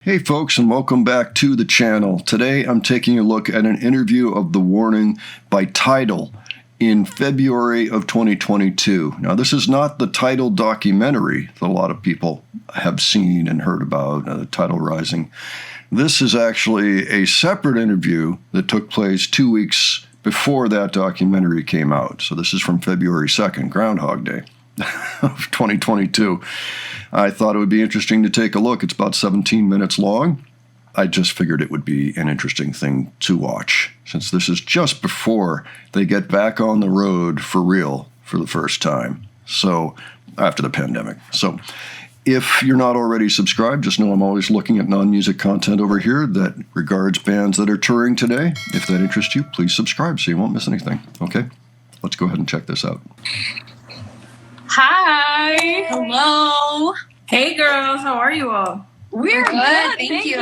Hey folks, and welcome back to the channel. Today I'm taking a look at an interview of The Warning by Tidal in February of 2022. Now this is not the Tidal documentary that a lot of people have seen and heard about, the Tidal Rising. This is actually a separate interview that took place 2 weeks before that documentary came out. So this is from February 2nd, Groundhog Day of 2022. I thought it would be interesting to take a look. It's about 17 minutes long. I just figured it would be an interesting thing to watch, since this is just before they get back on the road for real for the first time. So, after the pandemic. So, if you're not already subscribed, just know I'm always looking at non-music content over here that regards bands that are touring today. If that interests you, please subscribe so you won't miss anything. Okay? Let's go ahead and check this out. Hi. Hello. Hey girls, how are you all? We're good. Thank you.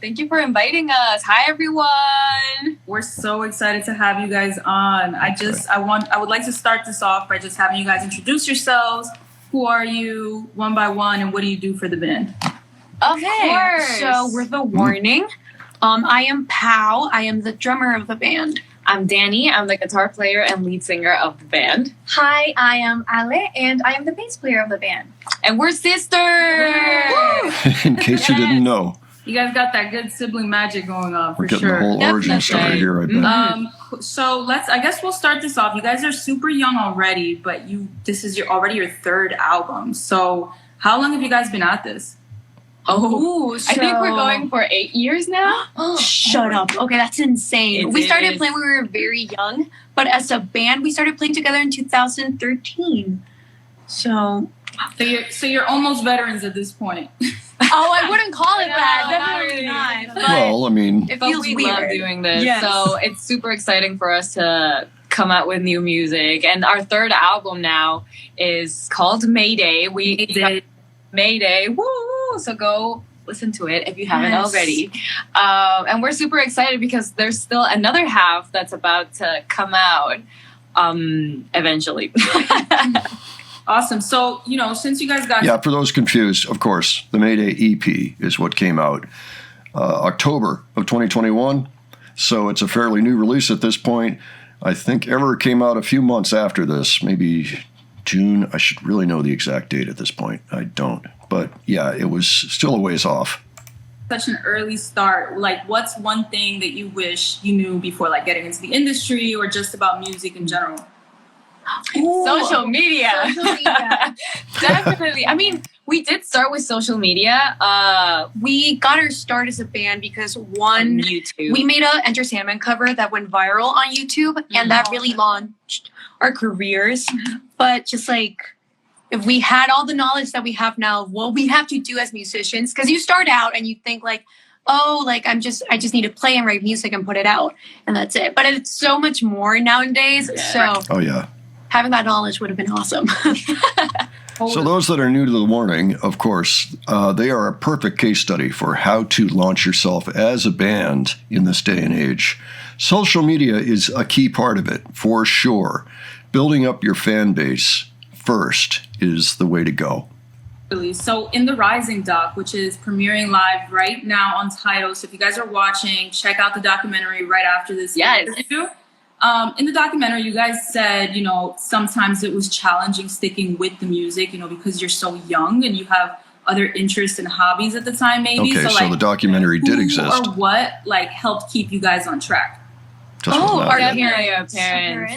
Thank you for inviting us. Hi everyone. We're so excited to have you guys on. I would like to start this off by just having you guys introduce yourselves. Who are you, one by one, and what do you do for the band? Okay, so we're The Warning. I am Pau. I am the drummer of the band. I'm Dani. I'm the guitar player and lead singer of the band. Hi, I am Ale, and I am the bass player of the band. And we're sisters! In case you didn't know. You guys got that good sibling magic going on, We're for getting sure. the whole origin story here, I bet. So I guess we'll start this off. You guys are super young already, but this is already your third album. So how long have you guys been at this? I think we're going for 8 years now. Shut up. Okay, that's insane. We started playing when we were very young, but as a band, we started playing together in 2013. So you're almost veterans at this point. I wouldn't call it that. Definitely not. But Well, I mean, it feels we weird. love doing this. Yes. So it's super exciting for us to come out with new music. And our third album now is called Mayday. Mayday. Woo! So go listen to it if you haven't already. And we're super excited because there's still another half that's about to come out eventually. Awesome. So, since you guys got... Yeah, for those confused, of course, the Mayday EP is what came out October of 2021. So it's a fairly new release at this point. I think Ever came out a few months after this, maybe June. I should really know the exact date at this point. I don't. But yeah, it was still a ways off. Such an early start. Like, what's one thing that you wish you knew before, like, getting into the industry or just about music in general? Social media. Definitely. I mean, we did start with social media. We got our start as a band because On YouTube. we made an entertainment cover that went viral on YouTube, and that really launched our careers. But just like, if we had all the knowledge that we have now of what we have to do as musicians, because you start out and you think like, I just need to play and write music and put it out, and that's it. But it's so much more nowadays. Yeah. So Oh, yeah. having that knowledge would have been awesome. So those that are new to The Warning, of course, they are a perfect case study for how to launch yourself as a band in this day and age. Social media is a key part of it, for sure. Building up your fan base first is the way to go. So in the Rising doc, which is premiering live right now on Tidal, so if you guys are watching, check out the documentary right after this interview. In the documentary, you guys said, sometimes it was challenging sticking with the music, because you're so young and you have other interests and hobbies at the time, maybe. Okay, so the documentary did exist. Or what, helped keep you guys on track? Just was not our yet. parents.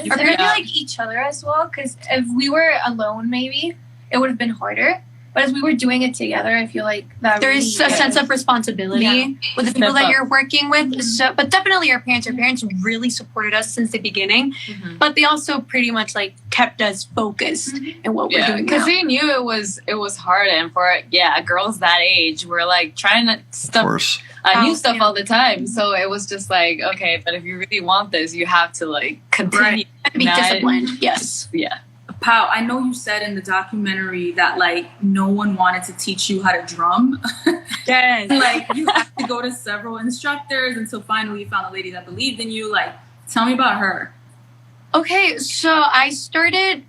Or maybe like each other as well, because if we were alone, maybe it would have been harder. But as we were doing it together, I feel like that There's a sense of responsibility with the people that you're working with. So, but definitely our parents really supported us since the beginning. But they also pretty much kept us focused in what we're doing now. Because they knew it was hard, and for girls that age, we're trying to Of course. new stuff all the time. So it was just okay, but if you really want this, you have to continue. Be disciplined. Yes. Yeah. Pau, I know you said in the documentary that no one wanted to teach you how to drum. Yes. You have to go to several instructors until finally you found a lady that believed in you. Tell me about her. Okay, so I started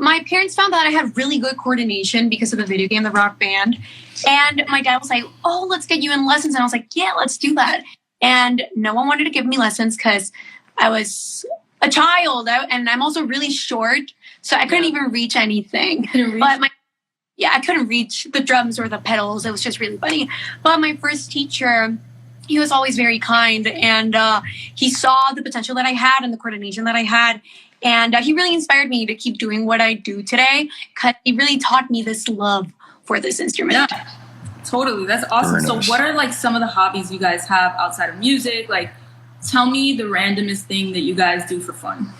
my parents found that I had really good coordination because of the video game, the Rock Band. And my dad was like, oh, let's get you in lessons. And I was like, yeah, let's do that. And no one wanted to give me lessons because I was a child and I'm also really short. So I couldn't even reach anything. But I couldn't reach the drums or the pedals. It was just really funny. But my first teacher, he was always very kind. And he saw the potential that I had and the coordination that I had. And he really inspired me to keep doing what I do today because he really taught me this love for this instrument. Yeah, totally. That's awesome. Very nice. So what are like some of the hobbies you guys have outside of music? Like, tell me the randomest thing that you guys do for fun.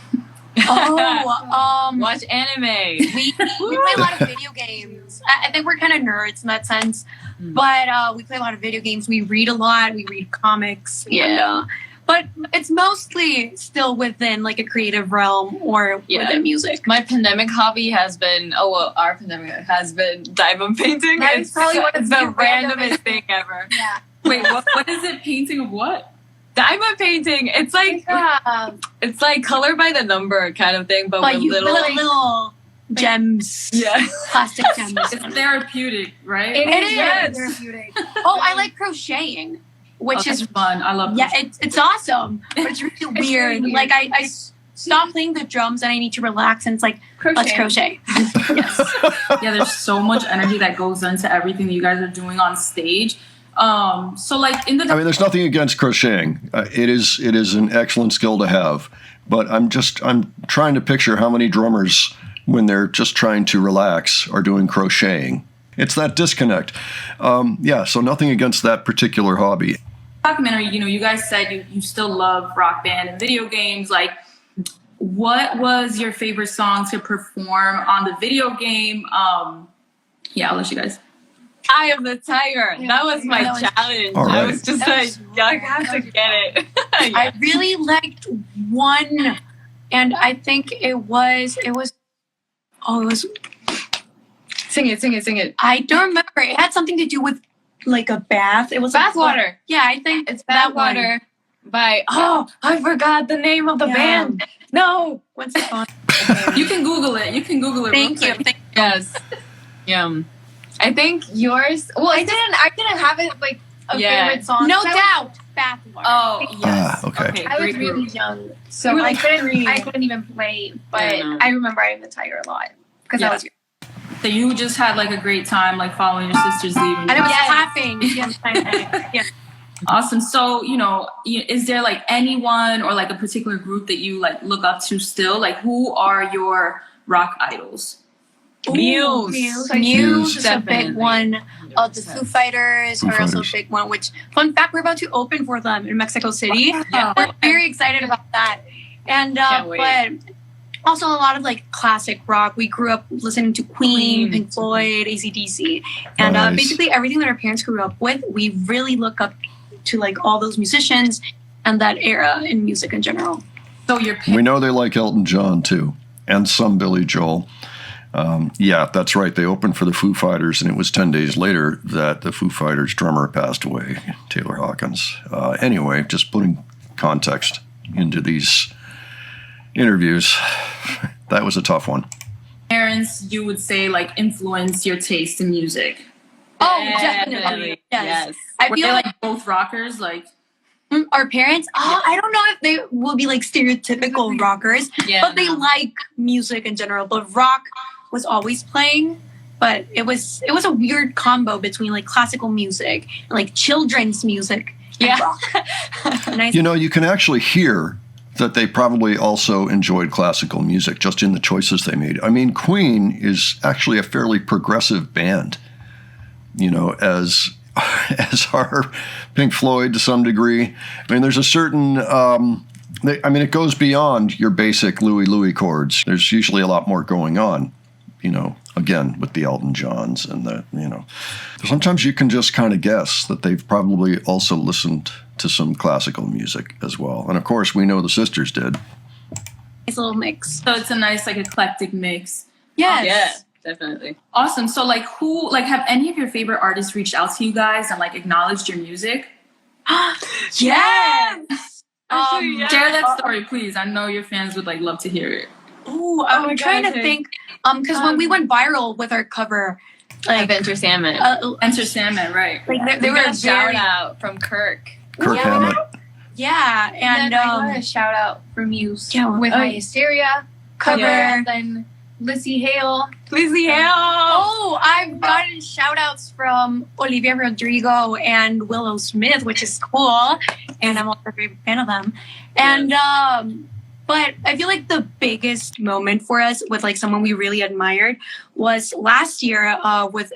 Watch anime. We play a lot of video games. I think we're kind of nerds in that sense. But we play a lot of video games. We read a lot. We read comics. Yeah. But it's mostly still within like a creative realm or within music. My pandemic hobby has been, our pandemic has been diamond painting. That's probably one of the randomest thing ever. Yeah. Wait, what is it? Painting of what? Diamond painting. It's like it's like color by the number kind of thing, but with you little gems. yeah. Plastic gems. It's therapeutic, right? It is. Yes. Therapeutic. I like crocheting, which is fun. I love it's awesome, but it's really weird. weird. Like I stop playing the drums and I need to relax, and it's like let's crochet. Yeah, there's so much energy that goes into everything that you guys are doing on stage. So like in the I mean, there's nothing against crocheting. It is an excellent skill to have, but I'm trying to picture how many drummers, when they're just trying to relax, are doing crocheting. It's that disconnect. So nothing against that particular hobby. documentary, you guys said you still love Rock Band and video games. Like, what was your favorite song to perform on the video game? I'll let you guys. Eye of the Tiger. Yeah, that was my challenge. All right. I was just like, y'all have to get it. Yeah. I really liked one, and I think it was. Sing it. I don't remember. It had something to do with like a bath. It was Bath water. Yeah, I think It's that Bath Water by, I forgot the name of the band. No. What's it called? You can Google it. Thank you. Yes. I think yours. Well, I didn't have it like a favorite song. No doubt. Bath water. Oh, yes. Okay. I was great really group. young, so I couldn't even play. But I remember Eye of the Tiger a lot because I was. So you just had like a great time, like following your sister's lead. And it was clapping. Yes. Awesome. So, is there like anyone or like a particular group that you like look up to still? Like, who are your rock idols? Muse is a big one. The Foo Fighters are also a Fighters. big one, which, fun fact, we're about to open for them in Mexico City. Wow. We're very excited about that. And but also a lot of like classic rock. We grew up listening to Queen, Pink Floyd, AC/DC. And Nice. basically everything that our parents grew up with, we really look up to like all those musicians and that era in music in general. So your We know they like Elton John too, and some Billy Joel. That's right. They opened for the Foo Fighters, and it was 10 days later that the Foo Fighters drummer passed away, Taylor Hawkins. Anyway, just putting context into these interviews. That was a tough one. parents, you would say, like influence your taste in music? Oh, definitely. Yes. I Were feel they like like both rockers? Like, our parents, I don't know if they will be like stereotypical rockers, but they like music in general. But rock was always playing, but it was a weird combo between like classical music and like children's music and rock. Nice. You can actually hear that they probably also enjoyed classical music just in the choices they made. I mean, Queen is actually a fairly progressive band, as are Pink Floyd to some degree. I mean, there's a certain, it goes beyond your basic Louis chords. There's usually a lot more going on, again, with the Elton Johns and sometimes you can just kind of guess that they've probably also listened to some classical music as well. And of course, we know the sisters did. Nice little mix. so it's a nice, like, eclectic mix. Yes. Yeah, definitely. Awesome. So, like, have any of your favorite artists reached out to you guys and, like, acknowledged your music? Yes. Share that story, please. I know your fans would, like, love to hear it. Ooh, I'm trying to think. Because when we went viral with our cover, like Enter Salmon. Enter Salmon, right? like they were got a shout very, out from Kirk. Kirk Hammett. yeah, And and then I got a shout out for Muse with my Hysteria cover. Yeah. And then Lizzie Hale. Lizzie Hale. Oh, I've gotten shout outs from Olivia Rodrigo and Willow Smith, which is cool. And I'm also a great fan of them. And but I feel like the biggest moment for us with like someone we really admired was last year with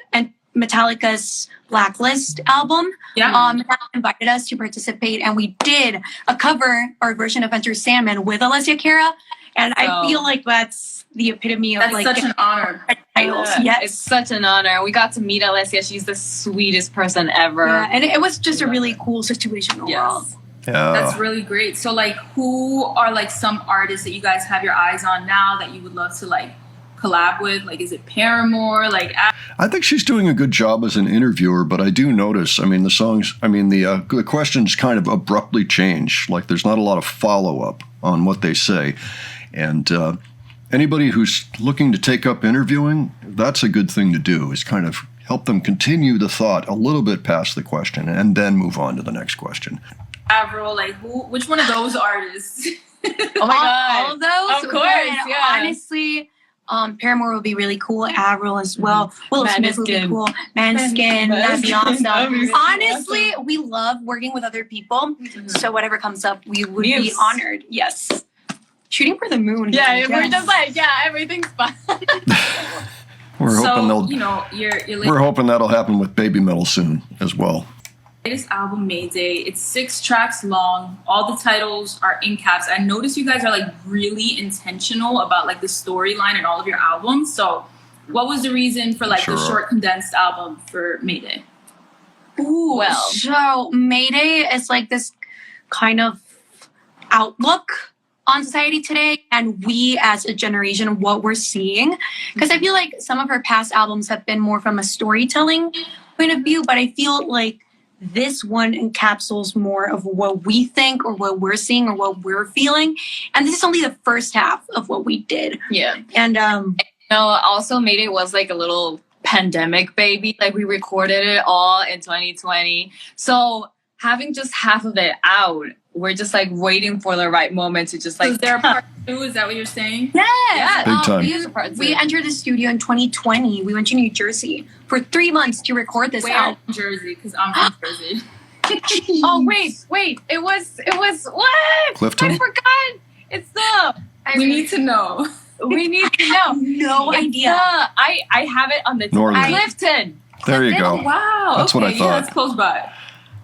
Metallica's Blacklist album. Yeah. Metallica invited us to participate, and we did a cover or version of Enter Salmon with Alessia Cara. And I feel like that's the epitome of That's like such an honor. titles. Yeah, Yes. it's such an honor. We got to meet Alessia. She's the sweetest person ever. Yeah, and it was just a really cool situation overall. Yes. Yeah. That's really great. So like, who are like some artists that you guys have your eyes on now that you would love to like collab with? Like, is it Paramore? Like, I think she's doing a good job as an interviewer, but I do notice, I mean, the questions kind of abruptly change. Like, there's not a lot of follow-up on what they say. And anybody who's looking to take up interviewing, that's a good thing to do, is kind of help them continue the thought a little bit past the question and then move on to the next question. Avril, like which one of those artists? Oh my God. All of those? Of course, But yeah. honestly, Paramore would be really cool. Avril as well. Willow Smith would be Maneskin. cool. Maneskin. That'd be awesome. That'd be so Honestly, we love working with other people. So whatever comes up, we would be Muse. honored. Yes. Shooting for the moon. Yeah, Yes. we're just like, yeah, everything's fine. We're hoping So you know, your we're hoping that'll happen with Baby Metal soon as well. latest album, Mayday. It's 6 tracks long. All the titles are in caps. I noticed you guys are like really intentional about like the storyline in all of your albums. So, what was the reason for like the Sure. short condensed album for Mayday? Ooh, Well. so Mayday is like this kind of outlook on society today, and we as a generation, what we're seeing. Because I feel like some of her past albums have been more from a storytelling point of view, but I feel like this one encapsulates more of what we think or what we're seeing or what we're feeling. And this is only the first half of what we did. Yeah. And No, also Mayday was like a little pandemic baby. Like we recorded it all in 2020. So having just half of it out, we're just like waiting for the right moment to just like. Is there a part 2? Is that what you're saying? yes, Big time. we entered the studio in 2020. We went to New Jersey for 3 months to record this Where album. in Jersey? Because I'm from Jersey. Oh wait! It was what? Clifton? I forgot. It's the. We need to know. We need to know. No It's idea. I have it on the Northern. Clifton. There you go. Wow. That's what I okay, thought. Yeah, it's close by.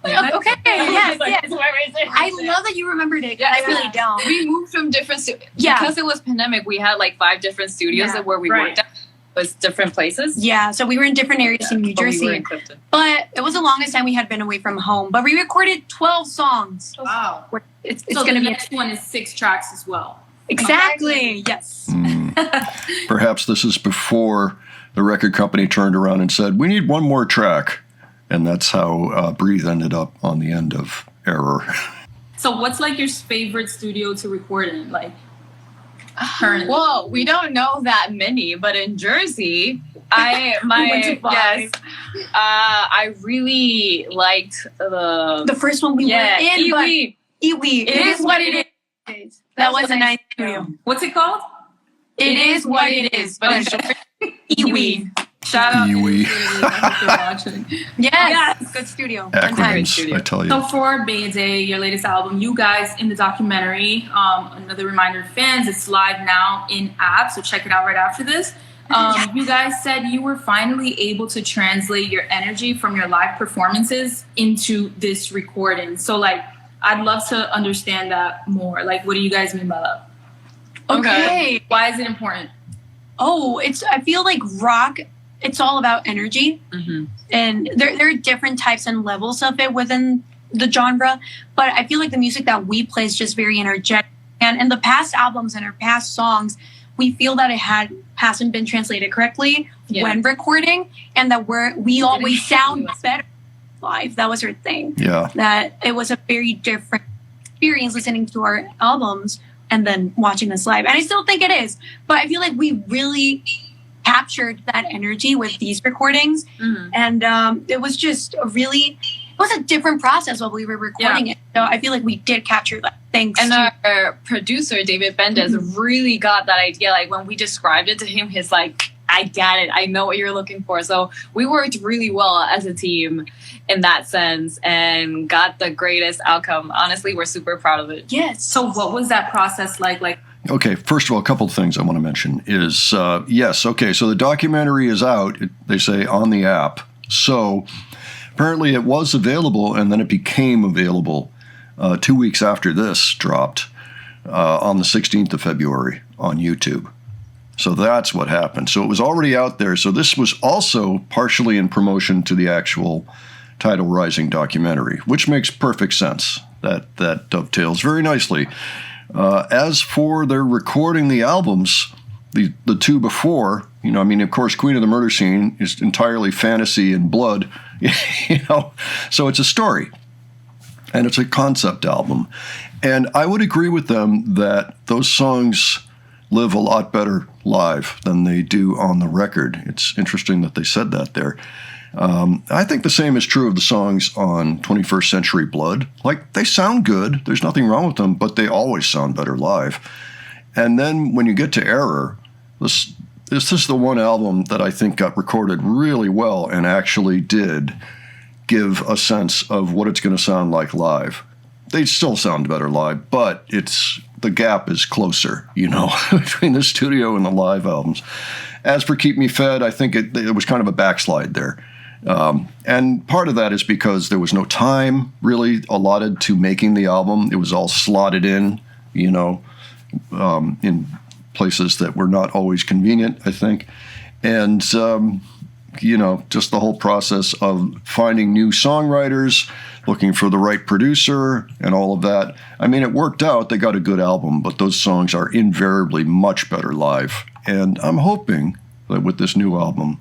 Okay, yes, Like, yes. it's where it's at. I love that you remembered it. 'Cause I really don't. We moved from different studios. Yeah. Because it was pandemic, we had like 5 different studios Yeah. where we Right. worked at. It was different places. Yeah, so we were in different areas in New But we Jersey. were in Clifton. But it was the longest time we had been away from home. But we recorded 12 songs. Wow. It's So going the to be next one is 6 tracks as well. exactly. Yes. Perhaps this is before the record company turned around and said, we need one more track. And that's how Breathe ended up on the end of Error. So what's like your favorite studio to record in? Like currently? Well, we don't know that many, but in Jersey, I went to 5. yes, I really liked The first one we were in, but Iwi. Iwi. It is what it is. That was a nice studio. What's it called? It is what it is, but in short, Iwi. Shout out. Iwi. I hope they're watching. Yes. Good studio. Fun time. Acronyms, I tell So you. for Mayday, your latest album, you guys in the documentary, another reminder to fans, it's live now in app, so check it out right after this. You guys said you were finally able to translate your energy from your live performances into this recording. So like, I'd love to understand that more. Like, what do you guys mean by that? Okay. Why is it important? Oh, I feel like rock, it's all about energy. Mm-hmm. And there are different types and levels of it within the genre. But I feel like the music that we play is just very energetic. And in the past albums and our past songs, we feel that it hasn't been translated correctly when recording, and that we always sound better live. That was her thing. Yeah. That it was a very different experience listening to our albums and then watching this live. And I still think it is. But I feel like we really captured that energy with these recordings. And it was just it was a different process while we were recording it. So I feel like we did capture that. Thanks. And our producer, David Bendez, really got that idea. Like when we described it to him, he's like, I get it. I know what you're looking for. So we worked really well as a team in that sense and got the greatest outcome. Honestly, we're super proud of it. Yes. So what was that process like? Okay, first of all, a couple of things I want to mention is, yes, okay, so the documentary is out, they say, on the app. So apparently it was available, and then it became available 2 weeks after this dropped on the 16th of February on YouTube. So that's what happened. So it was already out there. So this was also partially in promotion to the actual Tidal Rising documentary, which makes perfect sense. That dovetails very nicely. As for their recording the albums, the two before, of course, Queen of the Murder Scene is entirely fantasy and blood, so it's a story. And it's a concept album. And I would agree with them that those songs live a lot better live than they do on the record. It's interesting that they said that there. I think the same is true of the songs on 21st Century Blood. Like, they sound good. There's nothing wrong with them, but they always sound better live. And then when you get to Error, this is the one album that I think got recorded really well and actually did give a sense of what it's going to sound like live. They still sound better live, but the gap is closer, between the studio and the live albums. As for Keep Me Fed, I think it was kind of a backslide there. And part of that is because there was no time really allotted to making the album. It was all slotted in, in places that were not always convenient, I think. And, just the whole process of finding new songwriters, looking for the right producer and all of that. I mean, it worked out. They got a good album, but those songs are invariably much better live. And I'm hoping that with this new album,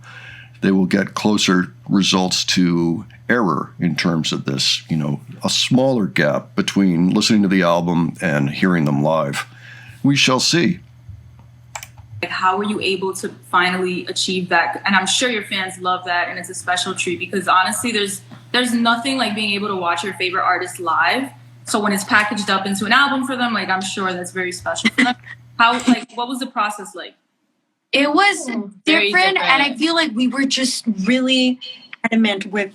they will get closer results to Error in terms of this, a smaller gap between listening to the album and hearing them live. We shall see. How were you able to finally achieve that? And I'm sure your fans love that, and it's a special treat because honestly, there's nothing like being able to watch your favorite artist live. So when it's packaged up into an album for them, I'm sure that's very special for them. What was the process like? It was different, and I feel like we were just really adamant with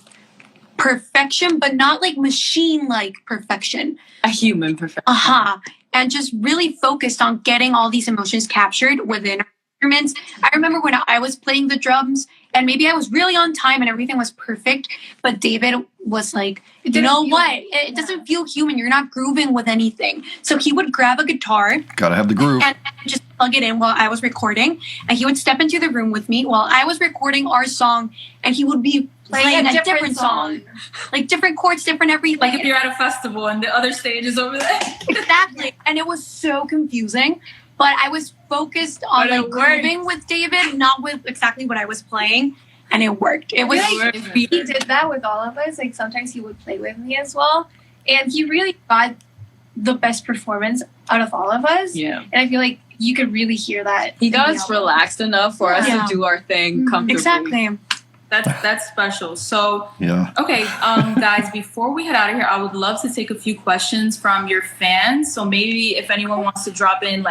perfection, but not like machine-like perfection. A human perfection. And just really focused on getting all these emotions captured within our instruments. I remember when I was playing the drums, and maybe I was really on time and everything was perfect, but David was like, you know what? It doesn't feel human. You're not grooving with anything. So he would grab a guitar. Gotta have the groove. And just plug it in while I was recording. And he would step into the room with me while I was recording our song, and he would be playing a different song. Like different chords, different everything. Like if you're at a festival and the other stage is over there. Exactly. And it was so confusing. But I was focused on grooving with David, not with exactly what I was playing. And it worked. It was he did that with all of us. Like sometimes he would play with me as well. And he really got the best performance out of all of us. Yeah. And I feel like you could really hear that. He got us relaxed enough for us to do our thing comfortably. Exactly. That's special. So, yeah. Okay, guys, before we head out of here, I would love to take a few questions from your fans. So maybe if anyone wants to drop in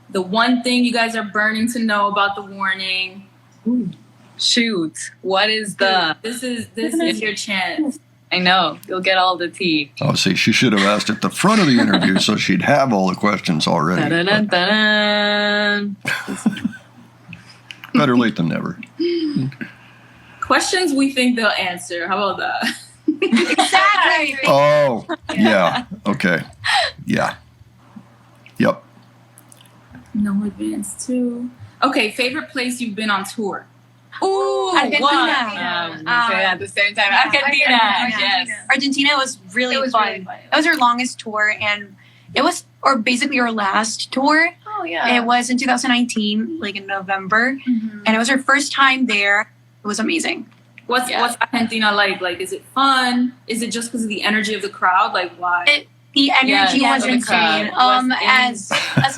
the one thing you guys are burning to know about The Warning. Ooh. Shoot. What is this is your chance. I know. You'll get all the tea. Oh, see, she should have asked at the front of the interview so she'd have all the questions already. Dun-dun-dun-dun. Better late than never. Questions we think they'll answer. How about that? Exactly. Oh, yeah. Okay. Yeah. Yep. No advance too. Okay, favorite place you've been on tour? Ooh, Argentina. At the same time, Argentina. Yes. Argentina was really fun. Really fun. It was our longest tour, and it was basically our last tour. Oh yeah. It was in 2019, in November, and it was our first time there. It was amazing. What's Argentina like? Is it fun? Is it just because of the energy of the crowd? Why? The energy was the insane. crowd As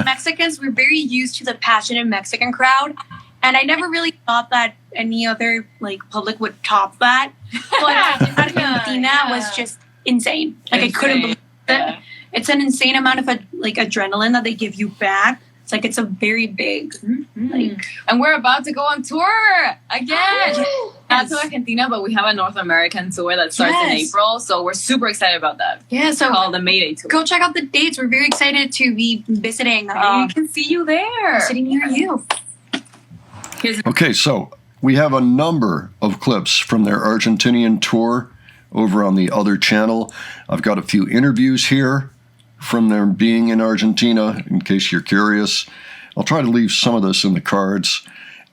Mexicans, we're very used to the passionate Mexican crowd. And I never really thought that any other like public would top that. But Argentina was just insane. Like I couldn't believe it. It's an insane amount of adrenaline that they give you back. It's like it's a very big and we're about to go on tour again. Not to Argentina, but we have a North American tour that starts in April, so we're super excited about that. Yeah, so called the Mayday tour. Go check out the dates. We're very excited to be visiting. We can see you there. Sitting near you. Okay, so we have a number of clips from their Argentinian tour over on the other channel. I've got a few interviews here from their being in Argentina, in case you're curious. I'll try to leave some of this in the cards.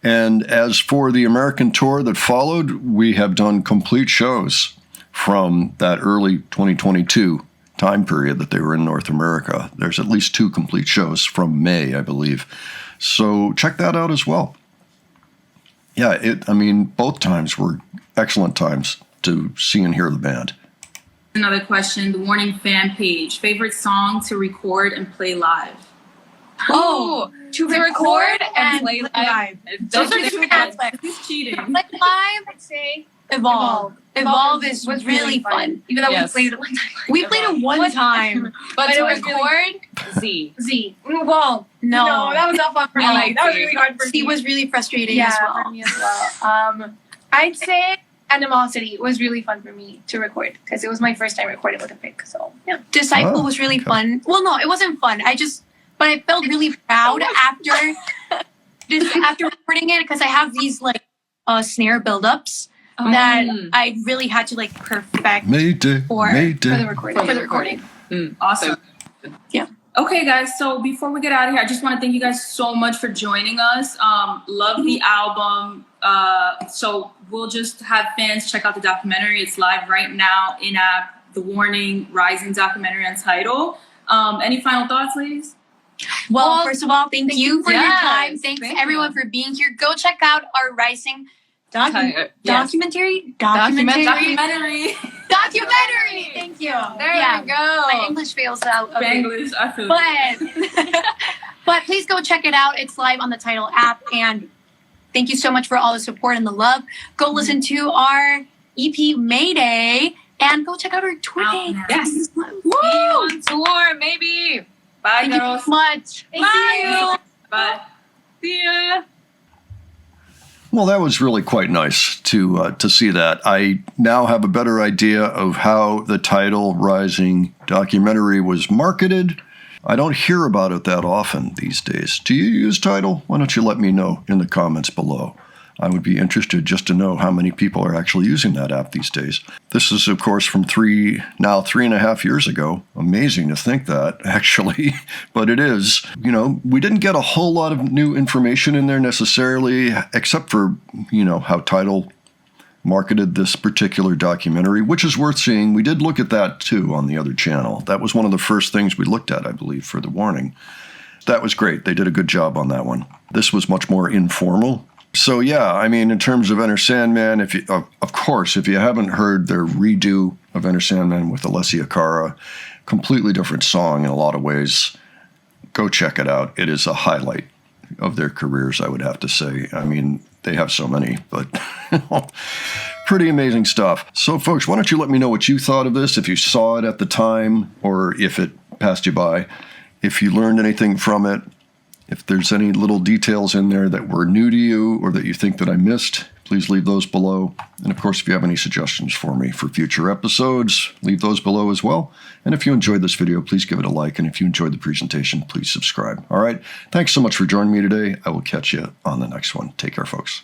And as for the American tour that followed, we have done complete shows from that early 2022 time period that they were in North America. There's at least 2 complete shows from May, I believe. So check that out as well. Yeah, both times were excellent times to see and hear the band. Another question, the Warning fan page. Favorite song to record and play live? Oh, to record and play live. Those are 2 aspects. Who's cheating? Like live, I'd say Evolve. Evolve was really fun. Even though we played it one time. We played it one time. But to record, really Z. Well, no, that was not fun for me. That was really hard for me. C was really frustrating as well. For me as well. I'd say Animosity was really fun for me to record because it was my first time recording with a pick. So yeah, Disciple was really fun. Well, no, it wasn't fun. But I felt really proud after recording it because I have these snare buildups that I really had to perfect Mayday, for the recording. Awesome. Yeah. Okay, guys, so before we get out of here, I just want to thank you guys so much for joining us. Love the album. So we'll just have fans check out the documentary. It's live right now in-app, The Warning Rising documentary on Tidal. Any final thoughts, ladies? Well, first of all, thank you for your time. Thanks everyone for being here. Go check out our Rising documentary. Thank you. There we go. My English fails out. Spanglish, I feel but please go check it out. It's live on the Tidal app. And thank you so much for all the support and the love. Go listen to our EP Mayday and go check out our tour date. Yes. Woo! On tour, maybe. Bye, Thank girls. you so much. Bye. You. Bye. See ya. Well, that was really quite nice to see that. I now have a better idea of how the Tidal Rising documentary was marketed. I don't hear about it that often these days. Do you use Tidal? Why don't you let me know in the comments below? I would be interested just to know how many people are actually using that app these days. This is, of course, from 3.5 years ago. Amazing to think that, actually, but it is. We didn't get a whole lot of new information in there necessarily, except for, how Tidal marketed this particular documentary, which is worth seeing. We did look at that, too, on the other channel. That was one of the first things we looked at, I believe, for The Warning. That was great. They did a good job on that one. This was much more informal. So yeah, in terms of Enter Sandman, if you haven't heard their redo of Enter Sandman with Alessia Cara, completely different song in a lot of ways, go check it out. It is a highlight of their careers, I would have to say. They have so many, but pretty amazing stuff. So folks, why don't you let me know what you thought of this, if you saw it at the time, or if it passed you by, if you learned anything from it. If there's any little details in there that were new to you or that you think that I missed, please leave those below. And of course, if you have any suggestions for me for future episodes, leave those below as well. And if you enjoyed this video, please give it a like. And if you enjoyed the presentation, please subscribe. All right. Thanks so much for joining me today. I will catch you on the next one. Take care, folks.